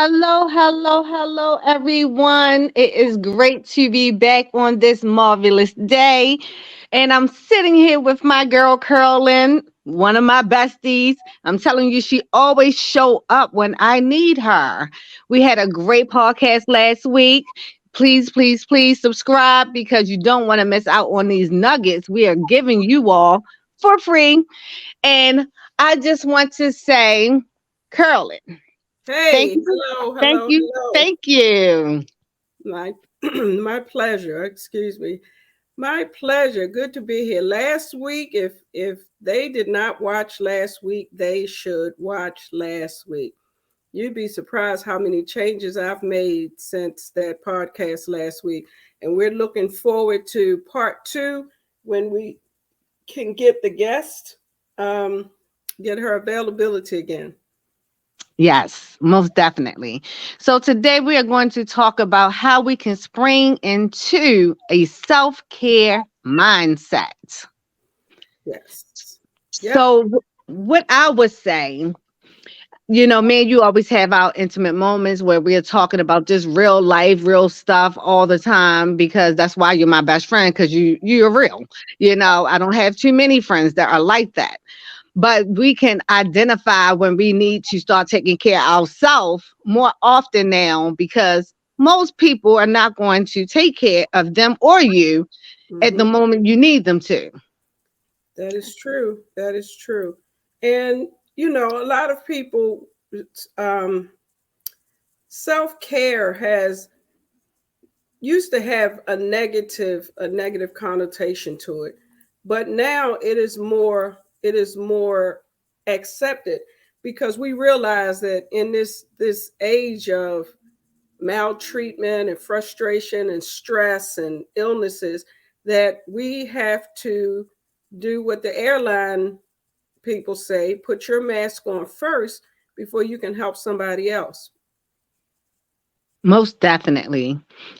Hello, hello, hello, everyone. It is great to be back on this marvelous day. And I'm sitting here with my girl, Carolyn, one of my besties. I'm telling you, she always show up when I need her. We had a great podcast last week. Please, please, please subscribe because you don't want to miss out on these nuggets we are giving you all for free. And I just want to say, Carolyn, thank Hey, you. hello, Thank hello, you. hello. Thank you. My my pleasure. Excuse me. My pleasure. Good to be here. Last week, if they did not watch last week, they should watch last week. You'd be surprised how many changes I've made since that podcast last week. And we're looking forward to part two when we can get the guest, um, get her availability again. Yes, most definitely. So today we are going to talk about how we can spring into a self care mindset. Yes. Yep. So, what I would say, me and you always have our intimate moments where we are talking about just real life, real stuff all the time because that's why you're my best friend because you're real. I don't have too many friends that are like that. But we can identify when we need to start taking care of ourselves more often now because most people are not going to take care of them or you at the Mhm. moment you need them to. That is true. That is true. And a lot of people, um, self care has used to have a negative connotation to it, but now it is more accepted because we realize that in this age of maltreatment and frustration and stress and illnesses that we have to do what the airline people say, put your mask on first before you can help somebody else. Most definitely.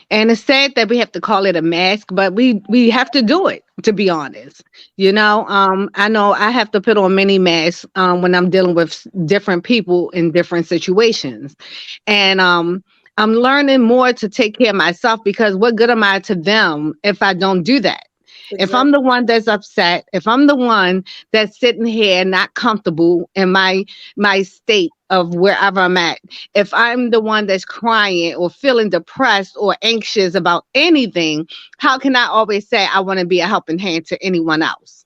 And it's sad that we have to call it a mask, but we have to do it, to be honest. I know I have to put on many masks when I'm dealing with different people in different situations. And I'm learning more to take care of myself because what good am I to them if I don't do that? If I'm Exactly. the one that's upset, if I'm the one that's sitting here not comfortable in my state of wherever I'm at, if I'm the one that's crying or feeling depressed or anxious about anything, how can I always say I want to be a helping hand to anyone else?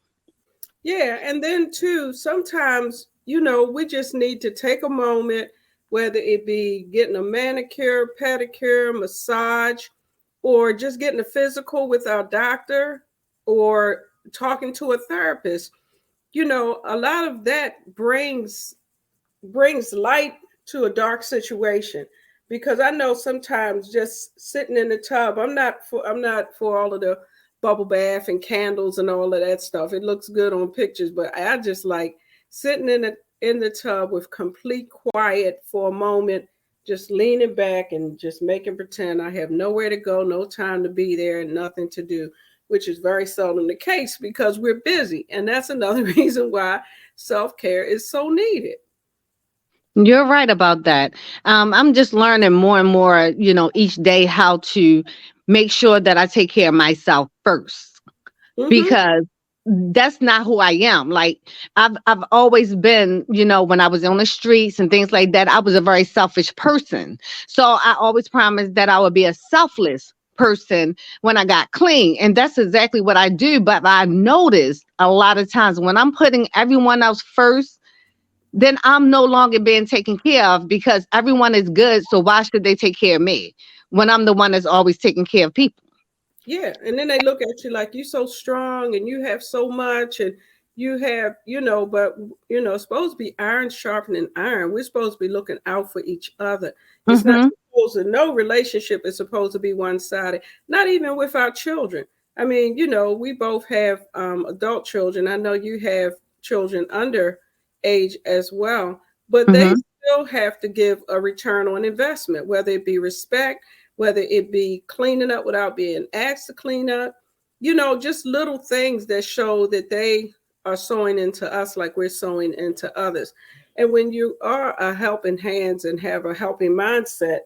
Yeah, and then too, sometimes, we just need to take a moment, whether it be getting a manicure, pedicure, massage, or just getting a physical with our doctor or talking to a therapist. A lot of that brings light to a dark situation because I know sometimes just sitting in the tub, I'm not for all of the bubble bath and candles and all of that stuff. It looks good on pictures, but I just like sitting in the tub with complete quiet for a moment, just leaning back and just making pretend I have nowhere to go, no time to be there, and nothing to do, which is very seldom the case because we're busy. And that's another reason why self care is so needed. You're right about that. I'm just learning more and more, each day how to make sure that I take care of myself first Mm-hmm. because that's not who I am. Like I've always been, when I was on the streets and things like that, I was a very selfish person. So I always promised that I would be a selfless person when I got clean. And that's exactly what I do. But I noticed a lot of times when I'm putting everyone else first, then I'm no longer being taken care of because everyone is good. So why should they take care of me when I'm the one that's always taking care of people? Yeah, and then they look at you like you so strong and you have so much and you have, but it's supposed to be iron sharpening iron. We're supposed to be looking out for each other. It's not Hmm. supposed to, no relationship is supposed to be one-sided, not even with our children. I mean, we both have adult children. I know you have children under age as well, but they Hmm. still have to give a return on investment, whether it be respect, whether it be cleaning up without being asked to clean up, just little things that show that they are sewing into us like we're sewing into others. And when you are a helping hands and have a helping mindset,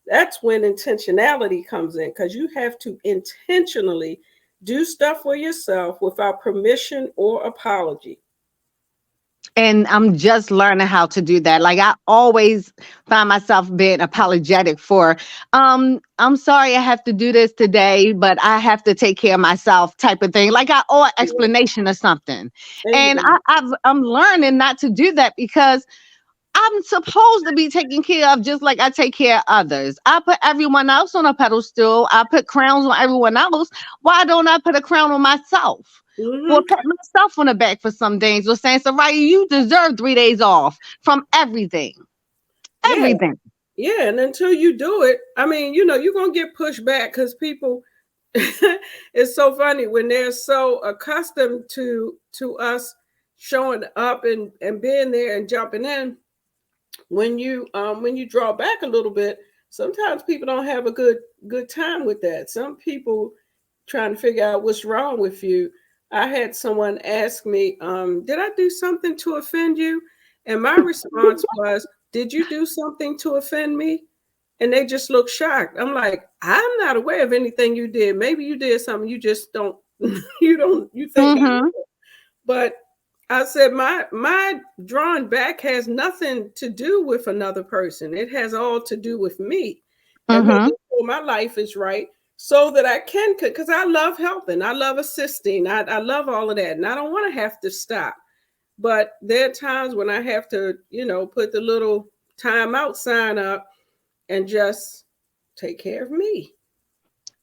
that's when intentionality comes in, because you have to intentionally do stuff for yourself without permission or apology. And I'm just learning how to do that. Like I always find myself being apologetic for, I'm sorry I have to do this today, but I have to take care of myself type of thing. Like I owe an explanation or something. And Amen. I'm learning not to do that because I'm supposed to be taken care of just like I take care of others. I put everyone else on a pedestal. I put crowns on everyone else. Why don't I put a crown on myself? Or Hmm. pat myself on the back for some days or saying, Soraya, you deserve 3 days off from everything. Yeah. Everything. Yeah. And until you do it, I mean, you're going to get pushed back because people, it's so funny when they're so accustomed to us showing up and being there and jumping in. When you draw back a little bit, sometimes people don't have a good time with that. Some people trying to figure out what's wrong with you. I had someone ask me, did I do something to offend you? And my response was, did you do something to offend me? And they just looked shocked. I'm like, I'm not aware of anything you did. Maybe you did something you just don't you think I Mm-hmm. know. But I said my drawing back has nothing to do with another person. It has all to do with me and Mm-hmm. making sure my life is right so that I can, because I love helping, I love assisting, I love all of that, and I don't want to have to stop. But there are times when I have to, put the little timeout sign up and just take care of me.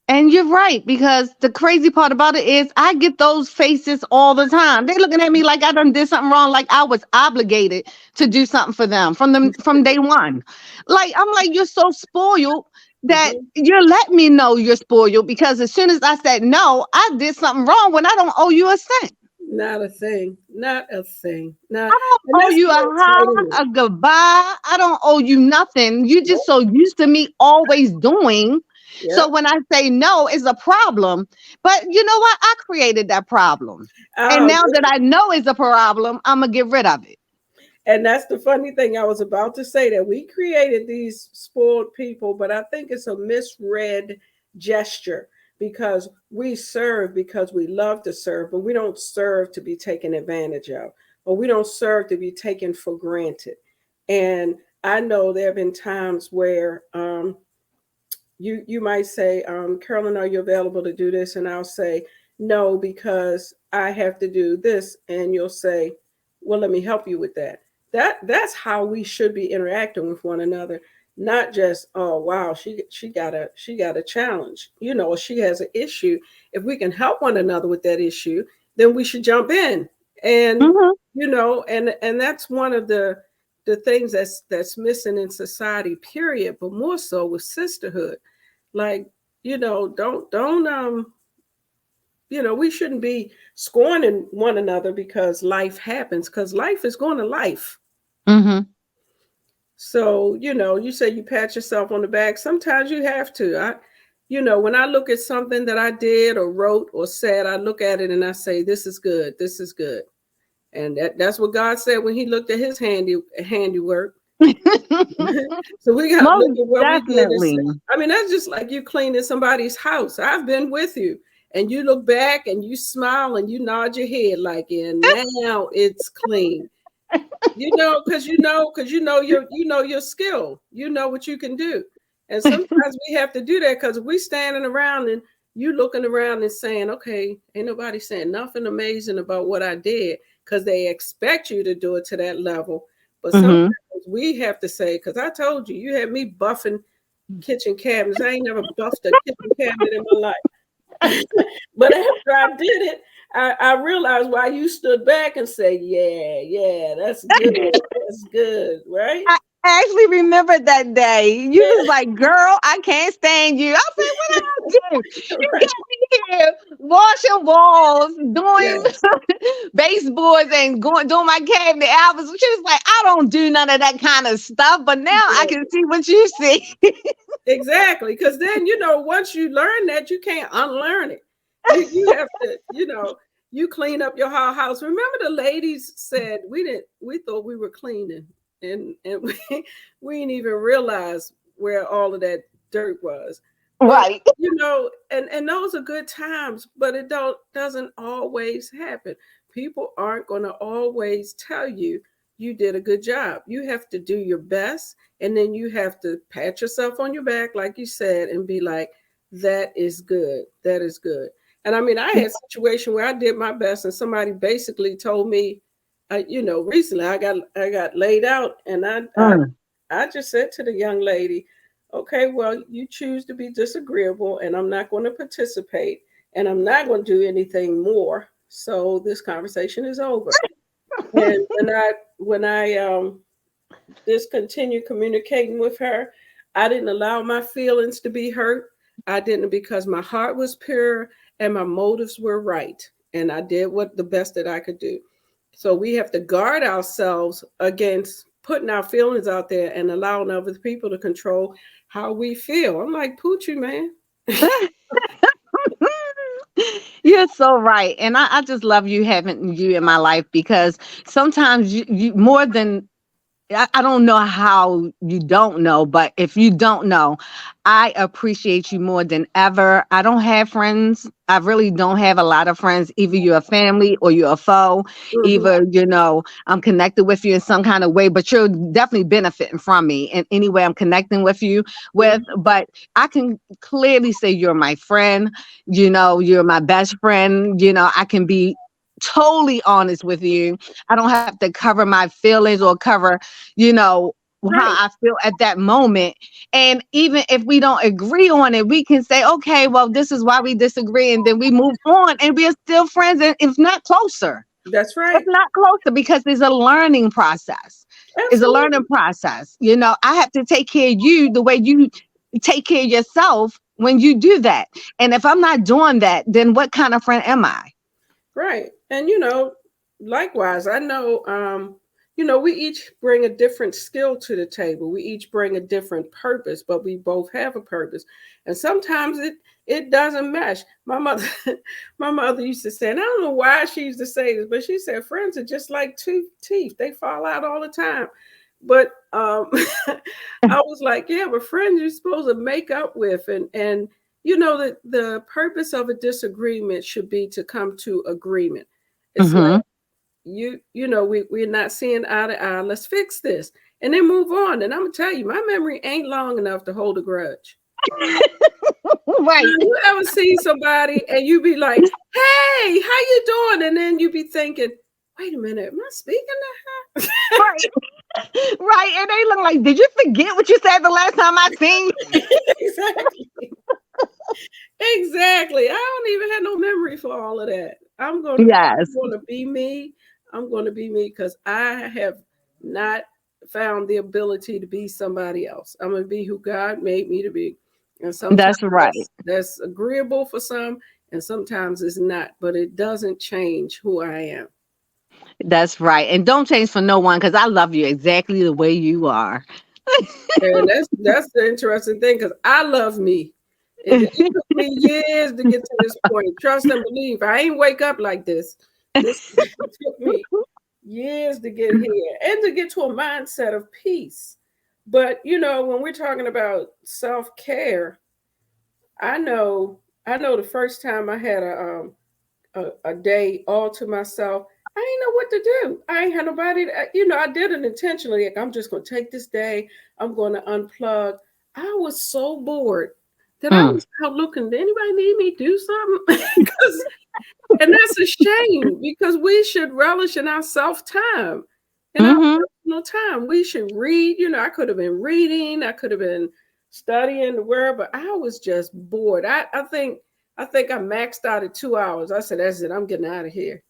And you're right, because the crazy part about it is I get those faces all the time. They looking at me like I done did something wrong, like I was obligated to do something for them from day one. Like I'm like, you're so spoiled that Mhm. you're letting me know you're spoiled because as soon as I said no, I did something wrong when I don't owe you a cent. Not a thing. Not a thing. Not, I don't and owe that's you a the entitlement. hi, a goodbye. I don't owe you nothing. You're just Nope. so used to me always doing. So Yep. when I say no, it's a problem. But you know what? I created that problem. And Oh, now that I know it's a problem, I'm going to get rid of it. and that's the funny thing. I was about to say that we created these spoiled people, but I think it's a misread gesture, because we serve because we love to serve, but we don't serve to be taken advantage of, or we don't serve to be taken for granted. And I know there have been times where you might say, Carolyn, are you available to do this? And I'll say, no, because I have to do this. And you'll say, well, let me help you with that. That's how we should be interacting with one another, not just, oh wow, she got a challenge, she has an issue. If we can help one another with that issue, then we should jump in. And Mhm. and that's one of the things that's missing in society, period, but more so with sisterhood. Like, don't we shouldn't be scorning one another because life happens, because life is going to life. Mhm. So, you say you pat yourself on the back. Sometimes you have to. When I look at something that I did or wrote or said, I look at it and I say, this is good. This is good. And that's what God said when he looked at his handiwork. So we got to look Most at what we did and say, definitely. I mean, that's just like you cleaning somebody's house. I've been with you, and you look back and you smile and you nod your head like, and now it's clean. Because you know your skill. You know what you can do. And sometimes we have to do that, because we standing around and you looking around and saying, okay, ain't nobody saying nothing amazing about what I did, because they expect you to do it to that level. But sometimes Mhm. we have to say, because I told you, you had me buffing kitchen cabinets. I ain't never buffed a kitchen cabinet in my life. But after I did it, I realized why you stood back and say, yeah, yeah, that's good. That's good, right? I actually remembered that day. You was like, girl, I can't stand you. I said, what did I do? You Right. got me here washing walls, doing Yes, baseboards and doing my cabinet albums. She was like, I don't do none of that kind of stuff, but now I yes, can see what you see. exactly. Because then, once you learn that, you can't unlearn it. You have to, you clean up your whole house. Remember, the ladies said we thought we were cleaning. and we didn't even realize where all of that dirt was. But Right. and those are good times, but it doesn't always happen. People aren't going to always tell you you did a good job. You have to do your best, and then you have to pat yourself on your back, like you said, and be like, "That is good. That is good." And I mean, I had a situation where I did my best, and somebody basically told me, recently I got laid out, and Mm. I just said to the young lady, okay, well, you choose to be disagreeable, and I'm not going to participate, and I'm not going to do anything more. So this conversation is over. And when I discontinued communicating with her, I didn't allow my feelings to be hurt. I didn't, because my heart was pure and my motives were right, and I did what the best that I could do. So we have to guard ourselves against putting our feelings out there and allowing other people to control how we feel. I'm like, Poochie, man. You're so right. And I just love you having you in my life because sometimes you more than I don't know how you don't know, but if you don't know, I appreciate you more than ever. I don't have friends. I really don't have a lot of friends. Either you're a family or you're a foe. Mhm. Either, I'm connected with you in some kind of way, but you're definitely benefiting from me in any way I'm connecting with you with. But I can clearly say you're my friend. You're my best friend. I can be totally honest with you. I don't have to cover my feelings or cover you know, how Right. I feel at that moment. And even if we don't agree on it, we can say, okay, well, this is why we disagree. And then we move on and we are still friends, and if not closer. That's If right. not closer, because it's a learning process. It's a learning Absolutely. process. I have to take care of you the way you take care of yourself when you do that. And if I'm not doing that, then what kind of friend am I? Right. And likewise, I know we each bring a different skill to the table. We each bring a different purpose, but we both have a purpose. And sometimes it doesn't mesh. My mother my mother used to say, and I don't know why she used to say this, but she said friends are just like two teeth. They fall out all the time. But I was like, yeah, but friends you're supposed to make up with, and that the purpose of a disagreement should be to come to agreement. It's like, Hmm. we're not seeing eye to eye. Let's fix this and then move on. And I'm gonna tell you, my memory ain't long enough to hold a grudge. Right. You ever see somebody and you be like, "Hey, how you doing?" And then you be thinking, "Wait a minute, am I speaking to her?" Right. Right. And they look like, did you forget what you said the last time I seen you? Exactly. Exactly. I don't even have no memory for all of that. I'm Yes. gonna be me. I'm gonna be me because I have not found the ability to be somebody else. I'm gonna be who God made me to be. And sometimes That's right. that's agreeable for some, and sometimes it's not, but it doesn't change who I am. That's right. And don't change for no one because I love you exactly the way you are. And that's the interesting thing because I love me. It took me years to get to this point. Trust and believe. I ain't wake up like this. This it took me years to get here and to get to a mindset of peace. But when we're talking about self-care, I know the first time I had a day all to myself, I ain't know what to do. I ain't had nobody. I did it intentionally. Like, I'm just gonna take this day. I'm gonna unplug. I was so bored that I Mm. was out looking. Did anybody need me to do something? And that's a shame because we should relish in our self time, in our Hmm. personal time. We should read. I could have been reading. I could have been studying the word, but I was just bored. I think I maxed out at 2 hours. I said, "That's it. I'm getting out of here."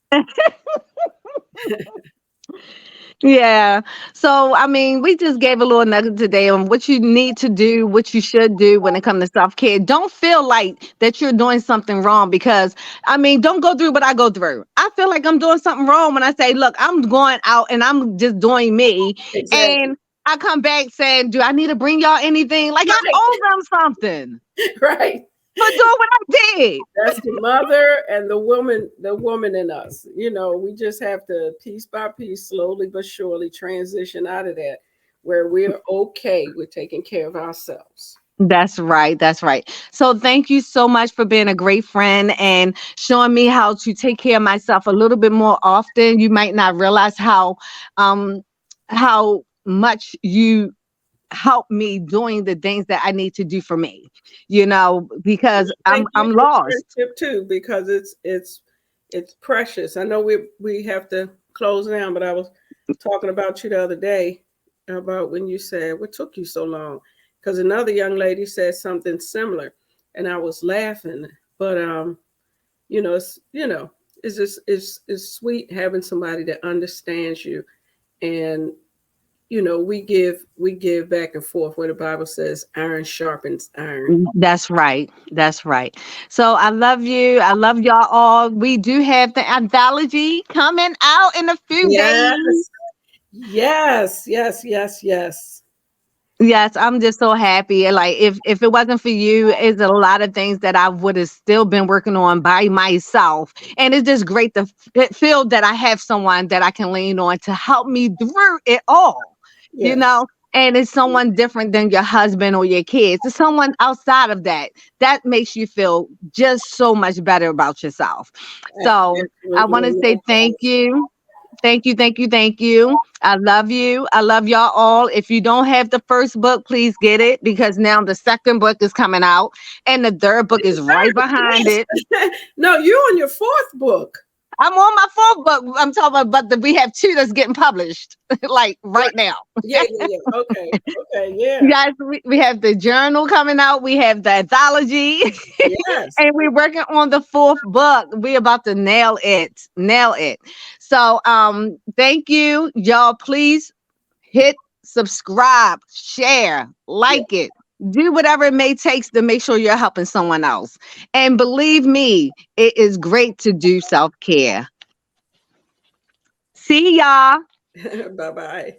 Yeah. So, I mean, we just gave a little nugget today on what you need to do, what you should do when it comes to self care. Don't feel like that you're doing something wrong because, I mean, don't go through what I go through. I feel like I'm doing something wrong when I say, look, I'm going out and I'm just doing me. Exactly. And I come back saying, do I need to bring y'all anything? Like I Right. owe them something. Right. for doing what I did. That's the mother and the woman in us. We just have to piece by piece, slowly but surely transition out of that where we're okay with taking care of ourselves. That's right. That's right. So thank you so much for being a great friend and showing me how to take care of myself a little bit more often. You might not realize um how much you help me doing the things that I need to do for me, because I'm Thank you I'm for lost. friendship too, because it's precious. I know we have to close down, but I was talking about you the other day about when you said, "What took you so long?" Because another young lady said something similar, and I was laughing. But it's just it's sweet having somebody that understands you, and we give back and forth where the Bible says iron sharpens iron. That's right. That's right. So I love you. I love y'all all. We do have the anthology coming out in a few days. Yes, yes, yes, yes, yes. Yes, I'm just so happy. Like if it wasn't for you, it's a lot of things that I would have still been working on by myself. And it's just great to feel that I have someone that I can lean on to help me through it all. You Yes. know, and it's someone different than your husband or your kids. It's someone outside of that. That makes you feel just so much better about yourself. So I Absolutely. want to say No thank doubt. you. Thank you, thank you, thank you. I love you. I love y'all all. If you don't have the first book, please get it because now the second book is coming out and the third book is right behind it. Yes. No, you on your fourth book. I'm on my fourth book. I'm talking about, but we have two that's getting published like Right. right now. Yeah, yeah, yeah. Okay. Okay. Yeah. Guys, we have the journal coming out. We have the anthology, Yes. and we're working on the fourth book. We're about to nail it. Nail it. So thank you. Y'all please hit subscribe, share, Yeah. like it. Do whatever it may takes to make sure you're helping someone else. And believe me, it is great to do self-care. See y'all. Bye bye.